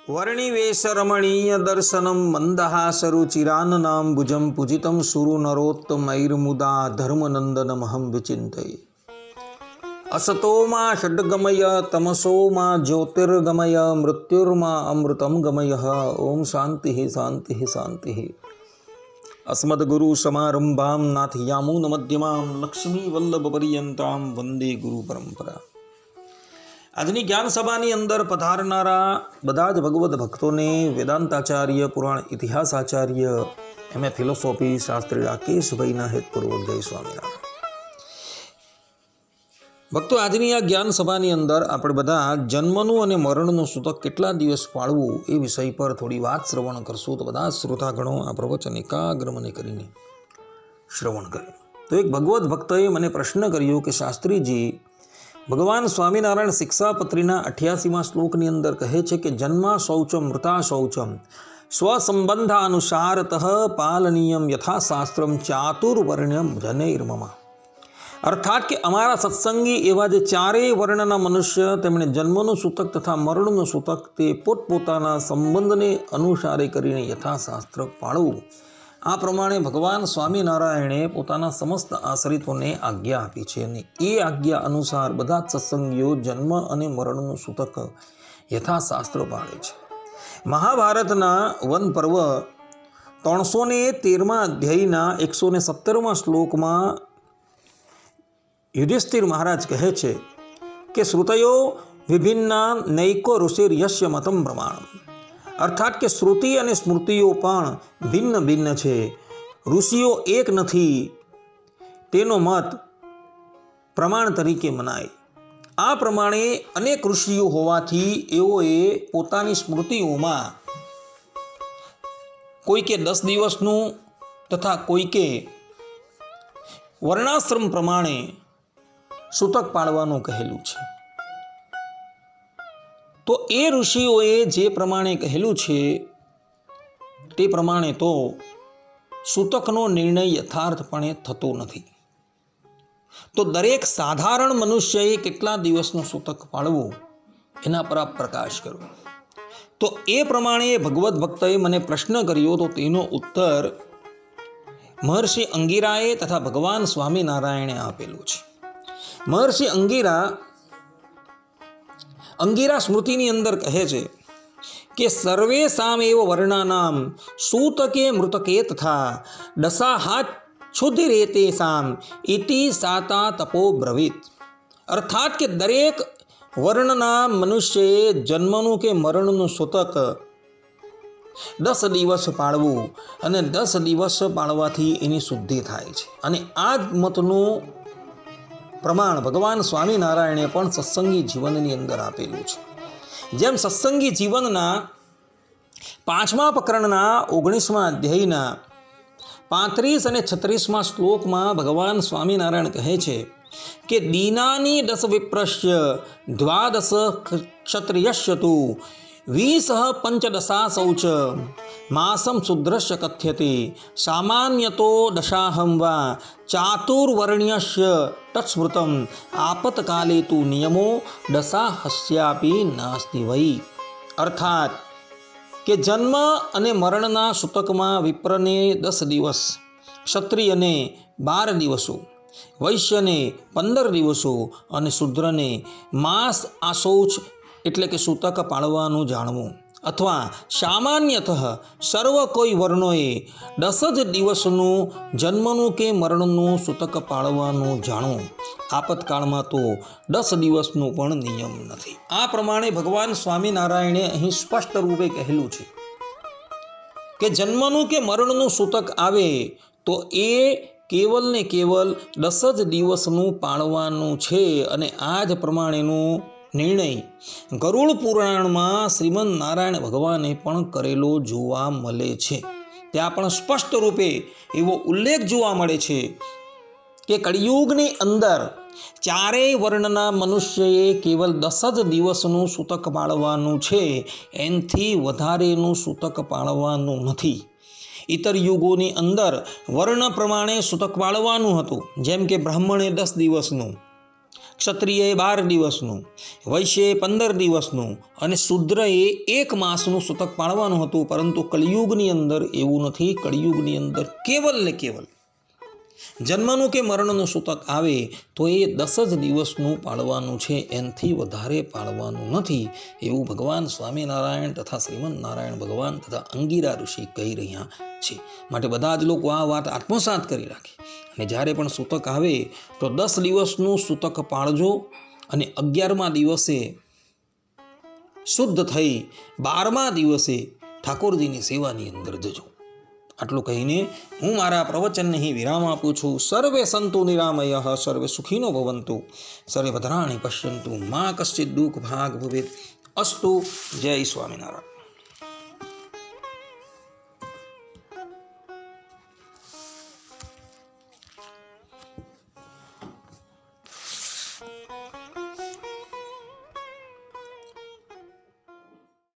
वर्णिवेशरमणीय दर्शनं मन्दहासरुचिराननाम्बुजं पूजितं सुरनरोत्तमैर्मुदा धर्मनन्दनमहं विचिन्तये। असतो मा षड्गमय तमसो मा ज्योतिर्गमय मृत्युर्मा अमृतं गमय। ओम शांति शांति शांति। अस्मद्गुरुसमारंभां नाथयामुनमध्यमां लक्ष्मीवल्लभपर्यन्तां वंदे गुरु परंपरा। આજની જ્ઞાન સભાની અંદર પધારનારા બધા જ ભગવદ્ ભક્તોને વેદાંતાચાર્ય, પુરાણ ઇતિહાસ આચાર્ય, એમએ ફિલોસોફી શાસ્ત્રી રાકેશભાઈના હેતપૂર્વક જય સ્વામિનારાયણ। ભક્તો, આજની આ જ્ઞાન સભાની અંદર આપણે બધા જન્મનું અને મરણનું સૂતક કેટલા દિવસ પાળવું એ વિષય પર થોડી વાત શ્રવણ કરશું। તો બધા શ્રોતાગણો આ પ્રવચન એકાગ્ર મને કરીને શ્રવણ કરે। તો એક ભગવદ્ ભક્તએ મને પ્રશ્ન કર્યો કે શાસ્ત્રીજી, ભગવાન સ્વામિનારાયણ શિક્ષાપત્રીના 88મા શ્લોકની અંદર કહે છે કે જન્મા શૌચમ મૃતા શૌચમ સ્વસંબંધાનુસારતઃ પાલનીયમ યથાશાસ્ત્રમ ચાતુર્વર્ણ્યમ જનૈર્મમા। અર્થાત કે અમારા સત્સંગી એવા જે ચારેય વર્ણના મનુષ્ય, તેમણે જન્મનું સૂતક તથા મરણનું સૂતક તે પોતપોતાના સંબંધને અનુસારે કરીને યથાશાસ્ત્ર પાળવું, આ પ્રમાણે ભગવાન સ્વામિનારાયણે પોતાના સમસ્ત આશ્રિતોને આજ્ઞા આપી છે અને એ આજ્ઞા અનુસાર બધા જ સત્સંગીઓ જન્મ અને મરણનું સૂતક યથાશાસ્ત્ર પાળે છે। મહાભારતના વન પર્વ 313મા અધ્યાયના 117મા શ્લોકમાં યુધિષ્ઠિર મહારાજ કહે છે કે શ્રુતયો વિભિન્ના નૈકો ઋષિર્યસ્ય મતમ પ્રમાણમ। અર્થાત કે શ્રુતિ અને સ્મૃતિઓ પણ ભિન્ન ભિન્ન છે, ઋષિઓ એક નથી તેનો મત પ્રમાણ તરીકે મનાય। આ પ્રમાણે અનેક ઋષિઓ હોવાથી એઓએ પોતાની સ્મૃતિઓમાં કોઈકે 10 દિવસનું તથા કોઈકે વર્ણાશ્રમ પ્રમાણે સૂતક પાળવાનું કહેલું છે। તો એ ઋષિઓએ જે પ્રમાણે કહેલું છે તે પ્રમાણે તો સૂતકનો નિર્ણય યથાર્થપણે થતો નથી। તો દરેક સાધારણ મનુષ્યએ કેટલા દિવસનું સૂતક પાળવું એના પર આપ પ્રકાશ કરો। તો એ પ્રમાણે ભગવદ્ ભક્તએ મને પ્રશ્ન કર્યો, તો તેનો ઉત્તર મહર્ષિ અંગિરાએ તથા ભગવાન સ્વામિનારાયણે આપેલું છે। મહર્ષિ અંગિરા સ્મૃતિની અંદર કહે છે કે સર્વેષામેવ વર્ણાનામ સૂતકે મૃતકે તથા દશાહાચ્છુધિરેતેષામ ઇતિ સાતા તપો બ્રવીત। અર્થાત કે દરેક વર્ણના મનુષ્યએ જન્મનું કે મરણનું સૂતક 10 દિવસ પાળવું અને 10 દિવસ પાળવાથી એની શુદ્ધિ થાય છે। અને આ જ મતનું પ્રમાણ ભગવાન સ્વામિનારાયણે પણ સત્સંગી જીવનની અંદર આપેલું છે। જેમ સત્સંગી જીવનના 5મા પ્રકરણના 19મા અધ્યાયના 35 અને 36મા શ્લોકમાં ભગવાન સ્વામિનારાયણ કહે છે કે દીનાની 10 વિપ્રસ્ય દ્વાદશ ક્ષત્રિયસ્ય તુ 20 પંચદશા શૌચ માસમ શુદ્રસ્ય કથ્યતે સામાન્યતો દશાહમ વા ચાતુર્વર્ણ્યસ્ય તત્સ્મૃતમ આપતકાલે તુ નિયમો દશાહસ્યાપી નાસ્તિ વૈ। અર્થાત કે જન્મ અને મરણના સૂતકમાં વિપ્રને 10 દિવસ, ક્ષત્રિયને 12 દિવસો, વૈશ્યને 15 દિવસો અને શૂદ્રને માસ આશૌચ એટલે કે સૂતક પાળવાનું જાણવું, અથવા સામાન્યતઃ સર્વ કોઈ વર્ણોએ 10 જ દિવસનું જન્મનું કે મરણનું સૂતક પાળવાનું જાણવું, આપતકાળમાં તો 10 દિવસનું પણ નિયમ નથી। આ પ્રમાણે ભગવાન સ્વામિનારાયણે અહીં સ્પષ્ટ રૂપે કહેલું છે કે જન્મનું કે મરણનું સૂતક આવે તો એ કેવલ ને કેવલ 10 જ દિવસનું પાળવાનું છે। અને આ જ પ્રમાણેનું નિર્ણય ગરુડ પુરાણમાં શ્રીમદ નારાયણ ભગવાને પણ કરેલો જોવા મળે છે। ત્યાં પણ સ્પષ્ટ રૂપે એવો ઉલ્લેખ જોવા મળે છે કે કળિયુગની અંદર ચારેય વર્ણના મનુષ્યએ કેવલ 10 જ દિવસનું સૂતક પાળવાનું છે, એનાથી વધારેનું સૂતક પાળવાનું નથી। ઇતર યુગોની અંદર વર્ણ પ્રમાણે સૂતક પાળવાનું હતું, જેમ કે બ્રાહ્મણે 10 દિવસનું, ક્ષત્રિયએ 12 દિવસનું, વૈશ્યએ 15 દિવસનું અને શૂદ્રએ 1 માસનું સૂતક પાળવાનું હતું. પરંતુ કળિયુગની અંદર એવું નથી. કળિયુગની અંદર કેવલ ને કેવલ જન્મનું કે મરણનું સૂતક આવે તો એ 10 જ દિવસનું પાળવાનું છે, એનાથી વધારે પાળવાનું નથી, એવું ભગવાન સ્વામિનારાયણ તથા શ્રીમદ નારાયણ ભગવાન તથા અંગીરા ઋષિ કહી રહ્યા છે. માટે બધા જ લોકો આ વાત આત્મસાત કરી રાખે અને જ્યારે પણ સૂતક આવે તો 10 દિવસનું સૂતક પાળજો અને 11મા દિવસે શુદ્ધ થઈ 12મા દિવસે ઠાકોરજીની સેવાની અંદર જજો. આટલું કહીને હું મારા પ્રવચનને અહીં વિરામ આપું છું. સર્વે સંતુ નિરામયઃ, સર્વે સુખીનો ભવંતુ, સર્વે ભદ્રાણિ પશ્યન્તુ, મા કશ્ચિત દુઃખ ભાગ ભવેત. અસ્તુ. જય સ્વામિનારાયણ.